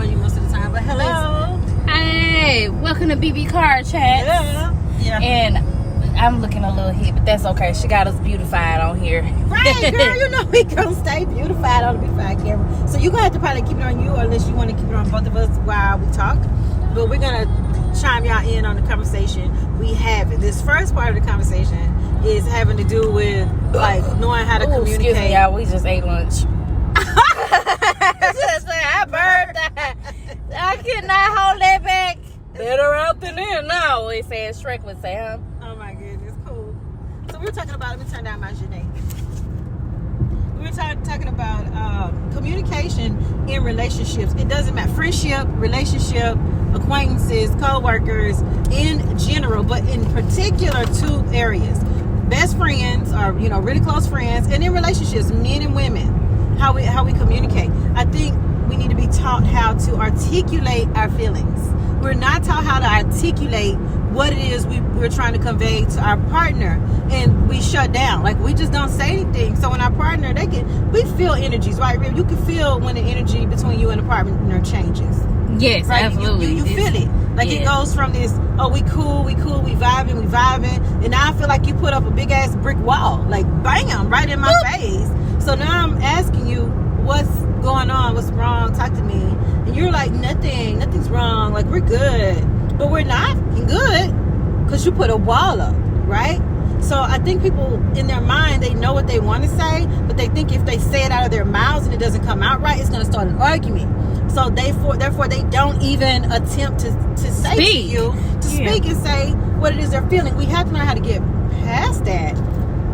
on you most of the time. But hello. Hey, welcome to BB Car Chat. Yeah. And I'm looking a little hit, but that's okay. She got us beautified on here. Right, girl. You know we gonna stay beautified on the beautified camera. So you're gonna have to probably keep it on you, unless you want to keep it on both of us while we talk. But we're gonna chime y'all in on the conversation we have. This first part of the conversation is having to do with like knowing how to communicate. Excuse me, y'all. We just ate lunch. I burned that. I cannot hold that back. Better out than in now. They said Shrek would say, huh? Oh my goodness, cool. So we were talking about, let me turn down my Janae. We were talking about communication in relationships. It doesn't matter. Friendship, relationship, acquaintances, co-workers, in general, but in particular two areas. Best friends, or really close friends, and in relationships, men and women. How we communicate. I think we need to be taught how to articulate our feelings. We're not taught how to articulate what it is we're trying to convey to our partner, and we shut down. Like, we just don't say anything. So when our partner, we feel energies, right? You can feel when the energy between you and the partner changes. Yes, right? absolutely. You feel it. Like, it goes from this, we cool, we vibing, and now I feel like you put up a big ass brick wall, like bam, right in my face. So now I'm asking you, what's going on? What's wrong? Talk to me. And you're like, nothing's wrong. Like, we're good. But we're not good because you put a wall up, right? So I think people in their mind, they know what they want to say, but they think if they say it out of their mouths and it doesn't come out right, it's going to start an argument. So therefore they don't even attempt to say to you, speak and say what it is they're feeling. We have to learn how to get past that.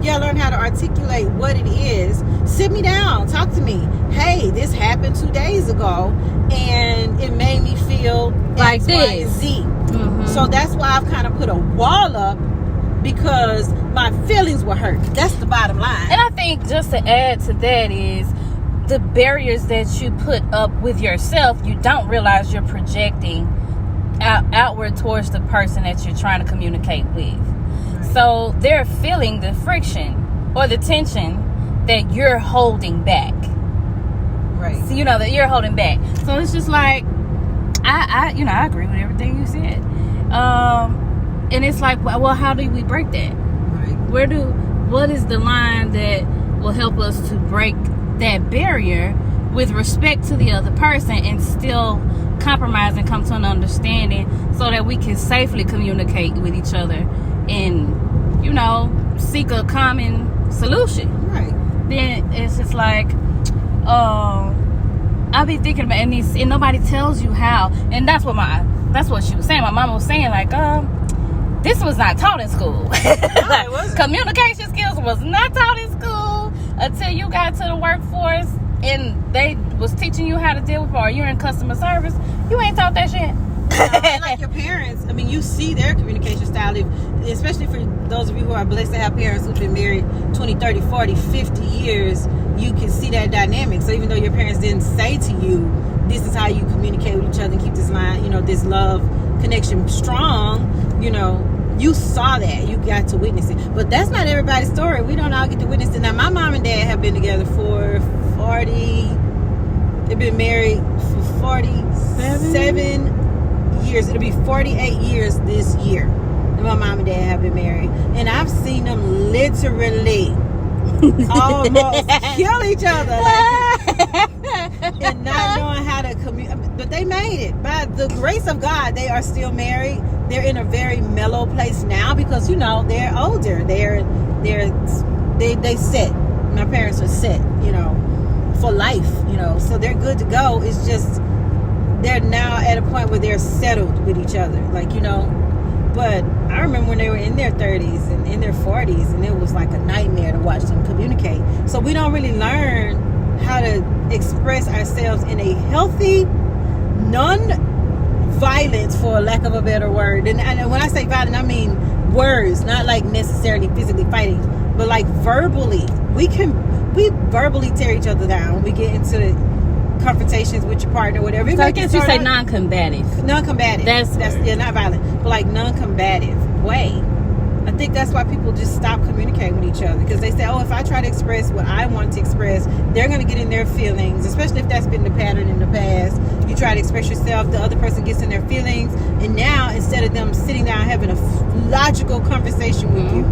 Yeah, learn how to articulate what it is. Sit me down, talk to me. Hey, this happened 2 days ago, and it made me feel like X, this. Y, and Z. Mm-hmm. So that's why I've kind of put a wall up, because my feelings were hurt. That's the bottom line. And I think just to add to that is the barriers that you put up with yourself, you don't realize you're projecting outward towards the person that you're trying to communicate with. So they're feeling the friction or the tension that you're holding back. Right. So that you're holding back. So it's just like, I agree with everything you said. And it's like, well, how do we break that? Right. What is the line that will help us to break that barrier with respect to the other person and still compromise and come to an understanding so that we can safely communicate with each other and seek a common solution. Right. Then it's just like I'll be thinking about it, and nobody tells you how. And that's what she was saying. My mama was saying, like, this was not taught in school. No, it wasn't. Communication skills was not taught in school until you got to the workforce and they was teaching you how to deal with, or you're in customer service. You ain't taught that shit. Like your parents, you see their communication style, especially for those of you who are blessed to have parents who've been married 20, 30, 40, 50 years, you can see that dynamic. So even though your parents didn't say to you, this is how you communicate with each other and keep this line, this love connection strong, you saw that. You got to witness it. But that's not everybody's story. We don't all get to witness it. Now, my mom and dad have been together for 40, they've been married for 47 years. It'll be 48 years this year. My mom and dad have been married. And I've seen them literally almost kill each other. And not knowing how to communicate. But they made it. By the grace of God, they are still married. They're in a very mellow place now because, they're older. They set. My parents are set, for life, So they're good to go. It's just they're now at a point where they're settled with each other. Like, But I remember when they were in their 30s and in their 40s, and it was like a nightmare to watch them communicate. So we don't really learn how to express ourselves in a healthy, non-violence, for lack of a better word. And when I say violent, I mean words, not like necessarily physically fighting, but like verbally. We verbally tear each other down. We get into confrontations with your partner, whatever. So I guess you say non-combative. Non-combative. That's not violent, but like non-combative way. I think that's why people just stop communicating with each other, because they say, oh, if I try to express what I want to express, they're going to get in their feelings, especially if that's been the pattern in the past. You try to express yourself, the other person gets in their feelings, and now instead of them sitting down having a logical conversation with you,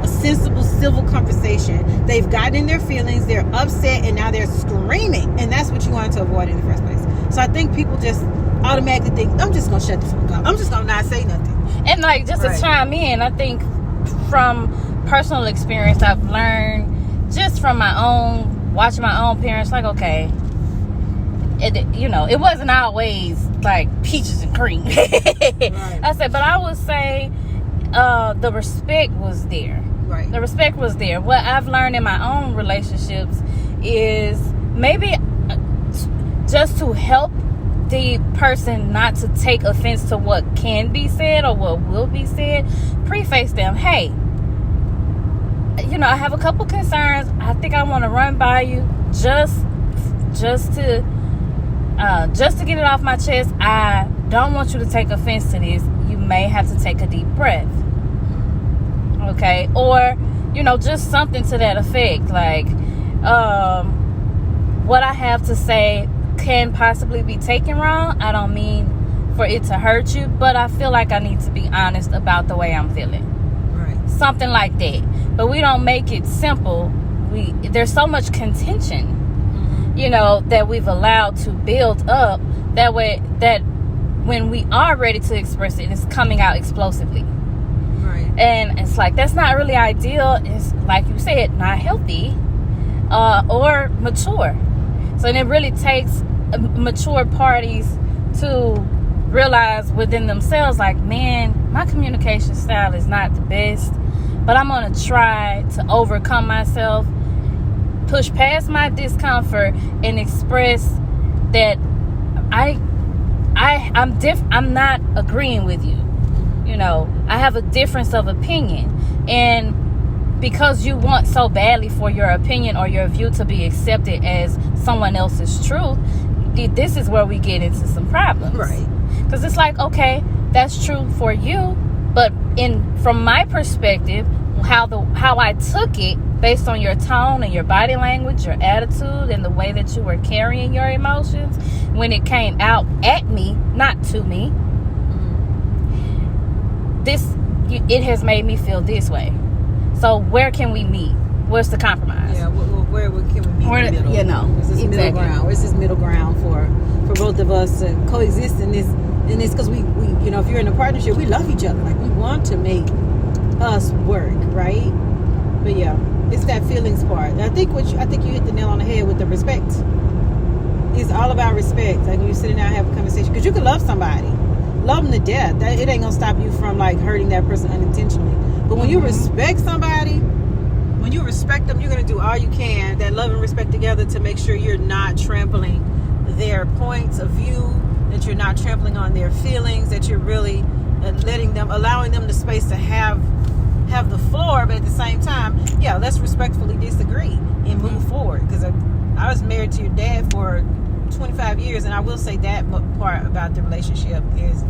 a sensible civil conversation, they've gotten in their feelings, they're upset, and now they're screaming, and that's what you wanted to avoid in the first place. So I think people just automatically think, I'm just gonna shut the fuck up, I'm just gonna not say nothing. And like, just to chime in, I think from personal experience, I've learned just from my own, watching my own parents, like, okay, it wasn't always like peaches and cream. I said, but I would say the respect was there. Right. The respect was there. What I've learned in my own relationships is maybe just to help the person not to take offense to what can be said or what will be said, preface them, hey, I have a couple concerns. I think I want to run by you just to get it off my chest. I don't want you to take offense to this. You may have to take a deep breath. Okay? Or, just something to that effect. Like, what I have to say can possibly be taken wrong. I don't mean for it to hurt you, but I feel like I need to be honest about the way I'm feeling. Right. Something like that. But we don't make it simple. There's so much contention, that we've allowed to build up that way, that when we are ready to express it, it's coming out explosively. Right. And it's like, that's not really ideal. It's like you said, not healthy or mature. So it really takes mature parties to realize within themselves, like, man, my communication style is not the best, but I'm going to try to overcome myself, push past my discomfort, and express that I'm not agreeing with you. I have a difference of opinion, and because you want so badly for your opinion or your view to be accepted as someone else's truth, this is where we get into some problems. Right. Because it's like, okay, that's true for you, but from my perspective, how I took it based on your tone and your body language, your attitude, and the way that you were carrying your emotions when it came out at me, not to me, it has made me feel this way. So where can we meet? Where's the compromise? Yeah, where can we meet in the middle? Where's this middle ground? Where's this middle ground for both of us to coexist in this? Because we if you're in a partnership, we love each other. Like, we want to make us work, right? But yeah, it's that feelings part. And I think you hit the nail on the head with the respect. It's all about respect. Like, when you sit down and have a conversation, because you can love somebody, love them to death. It ain't gonna stop you from like hurting that person unintentionally. But when you respect somebody, when you respect them, you're going to do all you can, that love and respect together, to make sure you're not trampling their points of view, that you're not trampling on their feelings, that you're really allowing them the space to have the floor. But at the same time, yeah, let's respectfully disagree and move forward. Because I was married to your dad for 25 years, and I will say that part about the relationship is,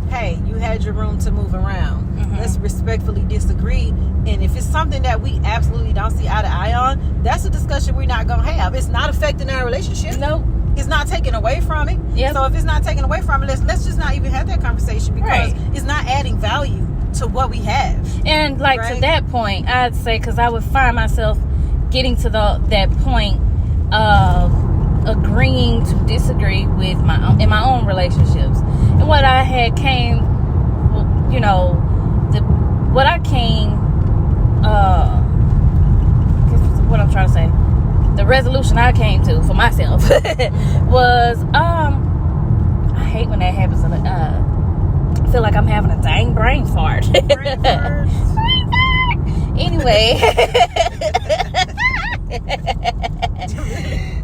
hey, you had your room to move around. Let's respectfully disagree. And if it's something that we absolutely don't see eye to eye on, that's a discussion we're not going to have. It's not affecting our relationship. Nope. It's not taken away from it. Yep. So if it's not taken away from it, let's just not even have that conversation, because it's not adding value to what we have. And to that point, I'd say, because I would find myself getting to that point of agreeing to disagree with in my own relationships. And what I had what I'm trying to say, the resolution I came to for myself was, I hate when that happens. I feel like I'm having a dang brain fart. Anyway.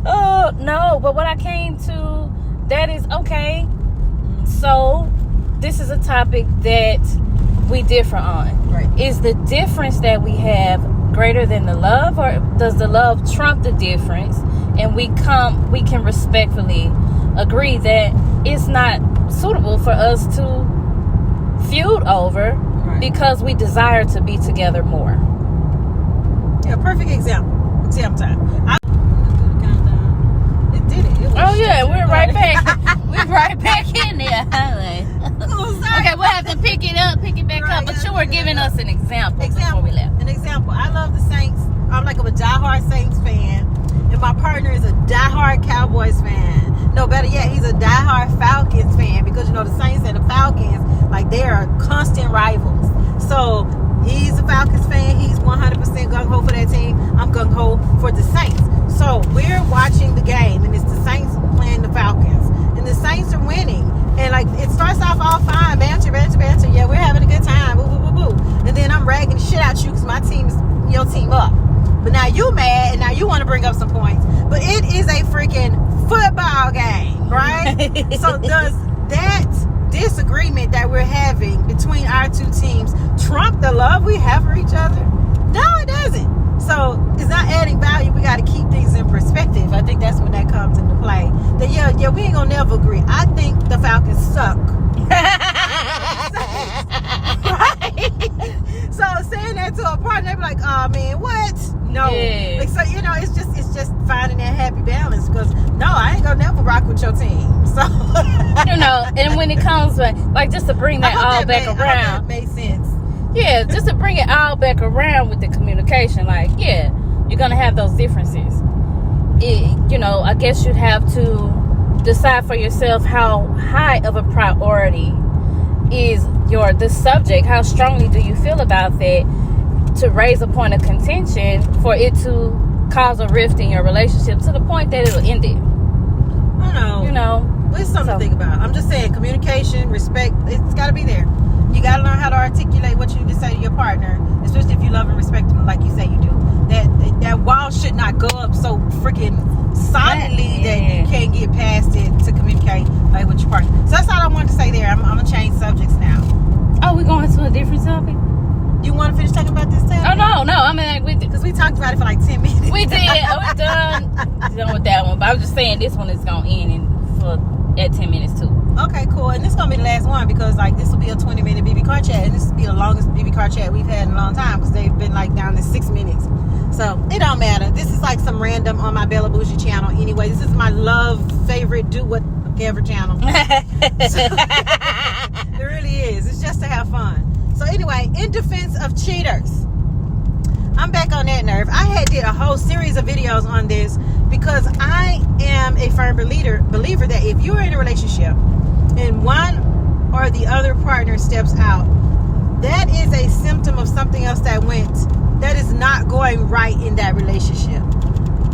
Oh, no, but what I came to, that is, okay, so this is a topic that we differ on. Right. Is the difference that we have greater than the love, or does the love trump the difference, and we can respectfully agree that it's not suitable for us to feud over Right. because we desire to be together more. Yeah, perfect example. Exam time. It did it. It was Oh yeah, just- we're right back. We're right back in there. Okay, we'll have to pick it back Right, up. But you yeah, were giving us an example before Example. we left. An example. I love the Saints. I'm like a diehard Saints fan, and my partner is a diehard Cowboys fan. No, better yet, he's a diehard Falcons fan because the Saints and the Falcons, like, they are constant rivals. So he's a Falcons fan. He's 100% gung ho for that team. I'm gung ho for the Saints. So we're watching the game, and it's the Saints playing the Falcons, and the Saints are winning. And like, it starts off all fine, banter. Yeah, we're having a good time. Boo, boo, boo, boo. And then I'm ragging the shit out you because my team is your team up. But now you mad, and now you want to bring up some points. But it is a freaking football game, right? So does that disagreement that we're having between our two teams trump the love we have for each other? No, it doesn't. So it's not adding value. We got to keep things in perspective. I think that's when that comes into play. That yeah, we ain't gonna never agree. I think the Falcons suck. Right? So saying that to a partner, they be like, "Oh man, what? No." Yeah. Like, so it's just finding that happy balance. Because no, I ain't gonna never rock with your team. So And when it comes to, like, just to bring that all back I hope around. that made sense. Yeah, just to bring it all back around with the communication. Like, yeah, you're gonna have those differences. I guess you'd have to decide for yourself how high of a priority is the subject. How strongly do you feel about that to raise a point of contention for it to cause a rift in your relationship to the point that it'll end it? I don't know. It's something to think about. I'm just saying, communication, respect, it's got to be there. You got to learn how to articulate what you need to say to your partner, especially if you love and respect them like you say you do. That wall should not go up so freaking solidly that you can't get past it to communicate like with your partner. So that's all I wanted to say there. I'm going to change subjects now. Oh, we're going to a different topic? You want to finish talking about this topic? Oh, no. I mean, because we talked about it for like 10 minutes. We did. We're done with that one. But I was just saying this one is going to end at 10 minutes too. Okay, cool. And this is going to be the last one because like this will be a 20-minute BB car chat, and this will be the longest BB car chat we've had in a long time because they've been like down to 6 minutes. So it don't matter. This is like some random on my Bella Bougie channel. Anyway, this is my favorite do whatever channel. It really is. It's just to have fun. So anyway, in defense of cheaters, I'm back on that nerve. I did a whole series of videos on this because I am a firm believer that if you're in a relationship and one or the other partner steps out, that is a symptom of something else that is not going right in that relationship.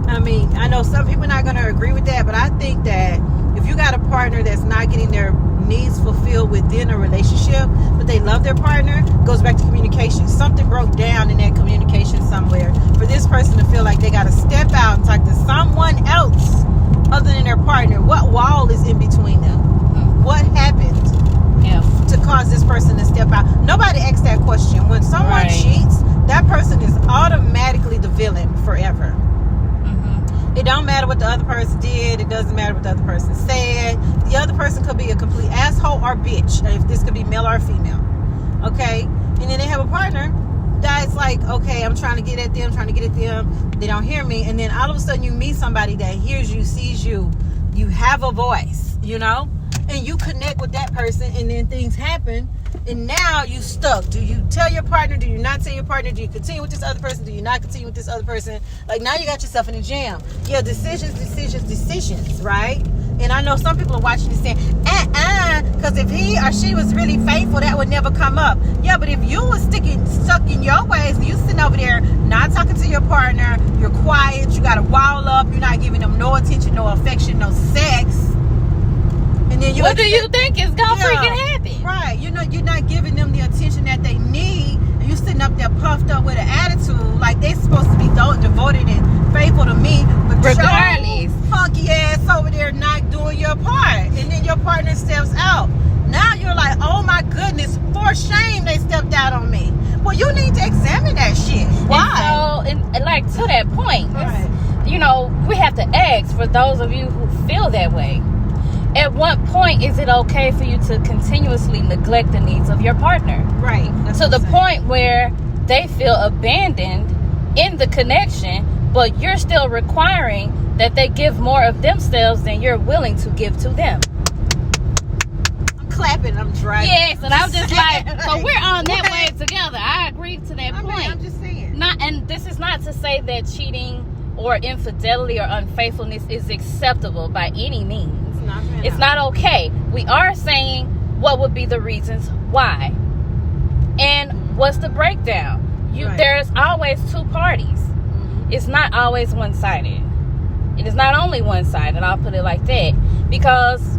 I mean, I know some people are not going to agree with that, but I think that if you got a partner that's not getting their needs fulfilled within a relationship, but they love their partner, goes back to communication. Something broke down in that communication somewhere for this person to feel like they got to step out and talk to someone else other than their partner. What wall is in between them? What happened to cause this person to step out? Nobody asks that question. When someone cheats, that person is automatically the villain forever. It don't matter what the other person did. It doesn't matter what the other person said. The other person could be a complete asshole or bitch. If this could be male or female. Okay? And then they have a partner that's like, okay, I'm trying to get at them. They don't hear me. And then all of a sudden you meet somebody that hears you, sees you. You have a voice, and you connect with that person, and then things happen. And now you stuck. Do you tell your partner? Do you not tell your partner? Do you continue with this other person? Do you not continue with this other person? Like, now you got yourself in a jam. Yeah, decisions, right? And I know some people are watching this saying, because if he or she was really faithful, that would never come up. Yeah, but if you were stuck in your ways, you sitting over there not talking to your partner, you're quiet, you got a wall up, you're not giving them no attention, no affection, no sex. And then what do you think is gonna freaking happen? Right, you're not giving them the attention that they need, and you sitting up there puffed up with an attitude like they're supposed to be devoted and faithful to me, but regardless, funky ass over there not doing your part, and then your partner steps out. Now you're like, oh my goodness, for shame they stepped out on me. Well, you need to examine that shit. Why? And like to that point, right. We have to ask for those of you who feel that way. at what point is it okay for you to continuously neglect the needs of your partner? Right. To the point where they feel abandoned in the connection, but you're still requiring that they give more of themselves than you're willing to give to them. I'm clapping, I'm driving. Yes, and I'm just like, so we're on that wave together. I agree to that point. I'm just saying. And this is not to say that cheating or infidelity or unfaithfulness is acceptable by any means. It's not okay. We are saying what would be the reasons why. And what's the breakdown? There's always two parties. It's not always one-sided. It is not only one-sided, I'll put it like that. Because,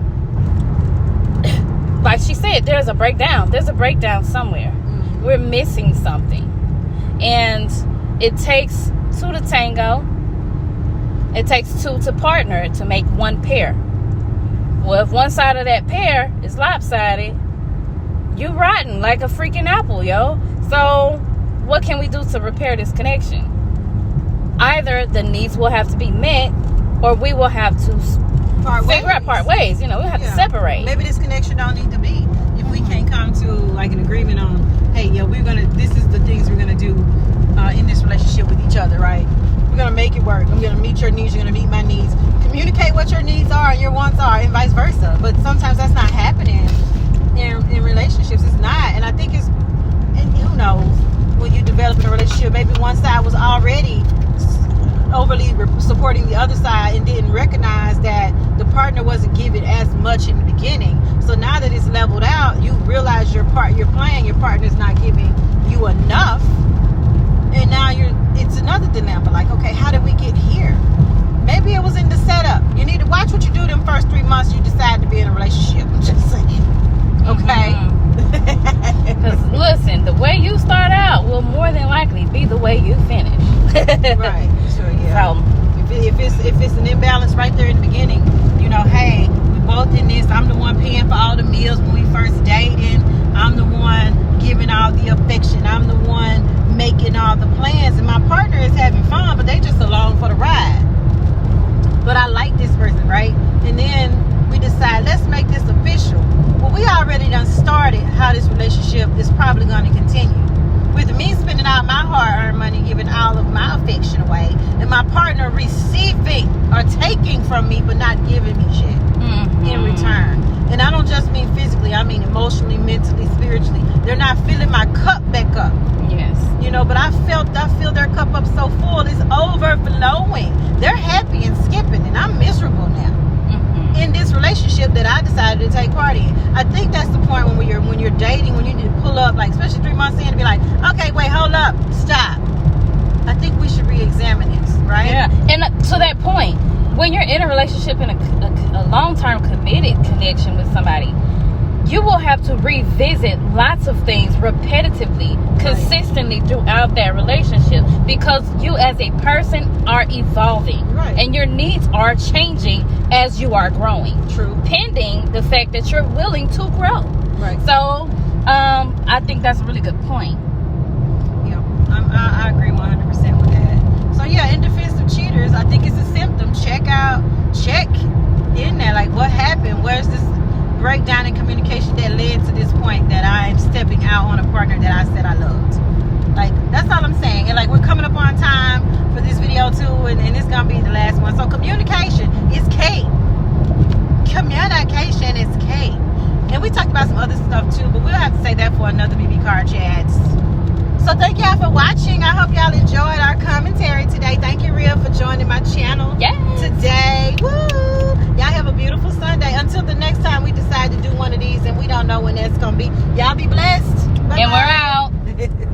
like she said, there's a breakdown. There's a breakdown somewhere. We're missing something. And it takes two to tango. It takes two to partner to make one pair. Well, if one side of that pear is lopsided, you rotten like a freaking apple, yo. So what can we do to repair this connection? Either the needs will have to be met, or we will have to part ways. You know, we'll have to separate. Maybe this connection don't need to be. If we can't come to like an agreement on, hey, yeah, this is the things we're gonna do in this relationship with each other, right? We're gonna make it work. I'm gonna meet your needs. You're gonna meet my needs. Communicate what your needs are and your wants are, and vice versa. But sometimes that's not happening in relationships. It's not, and I think it's. And who knows? When you develop in a relationship, maybe one side was already overly supporting the other side and didn't recognize that the partner wasn't giving as much in the beginning. So now that it's leveled out, you realize your partner's not giving you enough, and now it's another dilemma. Like, okay, how did we get here? Maybe it was in the setup. You need to watch what you do them first 3 months you decide to be in a relationship. I'm just saying. Okay? Because listen, the way you start out will more than likely be the way you finish. Right. Sure, yeah. So, if it's an imbalance right there in the beginning, you know, hey, we both in this. I'm the one paying for all the meals when we first dating. I'm the one giving all the affection. I'm the one making all the plans, and my partner is having fun, but they just along for the ride. But I like this person, right? And then we decide, let's make this official. Well, we already done started how this relationship is probably going to continue. With me spending all my hard-earned money, giving all of my affection away, and my partner receiving or taking from me, but not giving me shit in return. And I don't just mean physically, I mean emotionally, mentally, spiritually. They're not filling my cup back up. Yes. You know, but I feel their cup up so full, it's overflowing. They're happy and skipping, and I'm miserable now in this relationship that I decided to take part in. I think that's the point when you're dating, when you need to pull up, like especially 3 months in, to be like, okay, wait, hold up, stop. I think we should re-examine this, right? Yeah, and to that point, when you're in a relationship, in a long-term committed connection with somebody, you will have to revisit lots of things repetitively, consistently throughout that relationship, because you as a person are evolving, and your needs are changing as you are growing. True. Pending the fact that you're willing to grow. Right. So, I think that's a really good point. Yeah, I agree 100% with that. So yeah, in defense of cheaters, I think it's a symptom. Check in there, like what happened? Where's this breakdown in communication that led to this point that I'm stepping out on a partner that I said I loved? Like, that's all I'm saying. And like, we're coming up on time for this video too, and it's gonna be the last one. So communication is key. Communication is key. And we talked about some other stuff too, but we'll have to say that for another BB Car Chats. So thank y'all for watching. I hope y'all enjoyed our commentary today. Thank you, Rhea, for joining my channel today. Woo! Y'all have a beautiful Sunday. Until the next time we decide to do one of these, and we don't know when that's gonna be. Y'all be blessed. Bye-bye. And we're out.